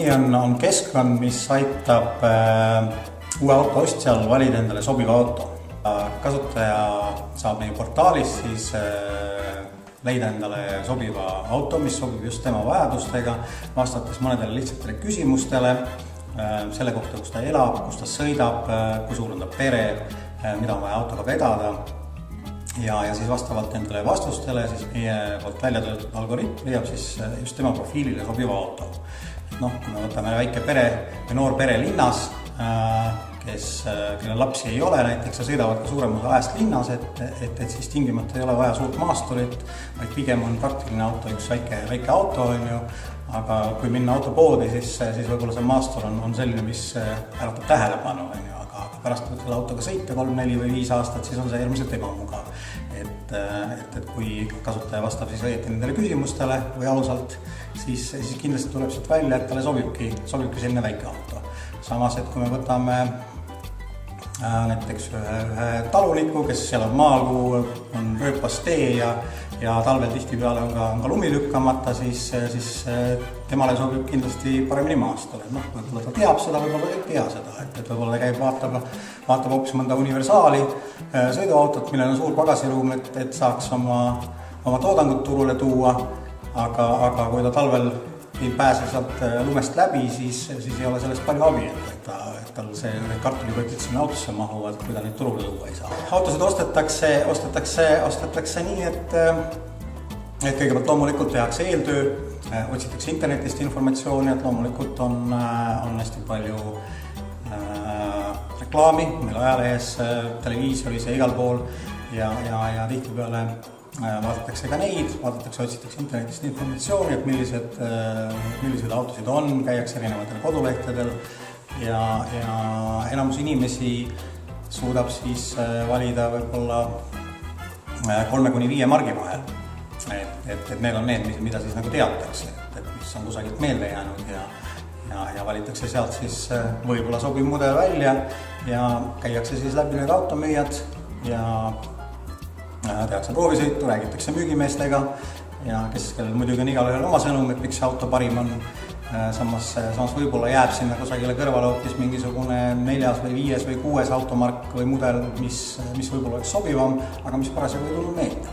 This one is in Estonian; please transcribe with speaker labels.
Speaker 1: Nii on keskkond, mis aitab uue auto ostjal valida endale sobiva auto. Kasutaja saab meie portaalis siis leida endale sobiva auto, mis sobib just tema vajadustega, vastates mõnedele lihtsatele küsimustele selle kohta, kus ta elab, kus ta sõidab, kui suur on ta pere, mida on vaja autoga vedada. Ja siis vastavalt nendele vastustele siis meie poolt välja töötatud algoritm leiab siis just tema profiilile sobiva auto. Kui me võtame väike pere või noor pere linnas, kelle lapsi ei ole näiteks ja sõidavad ka suurem osa ajast linnas, et siis tingimata ei ole vaja suurt maasturit, vaid pigem on praktiline auto üks väike auto, aga kui minna autopoodi, siis võib-olla see maastur on selline, mis äratab tähelepanu, aga pärast kui selle autoga sõita 3, 4 või 5 aastat, siis on see ilmselt ebamugav. Et kui kasutaja vastab siis õieti nendele küsimustele või ausalt, siis kindlasti tuleb siit välja, et talle sobibki selline väike auto. Samas, et kui me võtame näiteks ühe taluniku, kes elab maal, kuhu on rööpas tee ja talvel tihtipeale on ka lumi lükkamata, siis temale sobib kindlasti paremini maastur. Võib-olla ta teab seda, võib-olla ta ei tea seda, et võib-olla ta käib vaatab hoopis mõnda universaali sõiduautot, millel on suur pagasiruum, et saaks oma toodangut turule tuua, aga kui ta talvel ei pääse sealt lumest läbi, siis ei ole sellest palju abi, et tal see kartulikotid sinna autosse mahuvad, kui ta neid turule tuua ei saa. Autosid ostetakse nii, et kõigepealt loomulikult tehakse eeltöö, otsitakse internetist informatsiooni, et loomulikult on hästi palju reklaami, meil ajalehes, televiisoris ja igal pool ja tihtipeale vaadatakse ka neid, otsitakse internetist informatsiooni, et millised autosid on, käiakse erinevatel kodulehtedel ja enamus inimesi suudab siis valida võib-olla 3–5 margi vahel. Et need on need, mida siis nagu teatakse, et mis on kusagilt meelde jäänud ja valitakse sealt siis võib-olla sobiv mudel välja ja käiakse siis läbi need automüüjad ja tehakse proovisõitu, räägitakse müügimeestega ja kellel muidugi on igal ühel oma sõnum, et miks see auto parim on. Samas võib-olla jääb sinna kusagile kõrvale hoopis mingisugune 4. või 5. või 6. automark või mudel, mis võib-olla oleks sobivam, aga mis parasjagu ei tulnud meelde.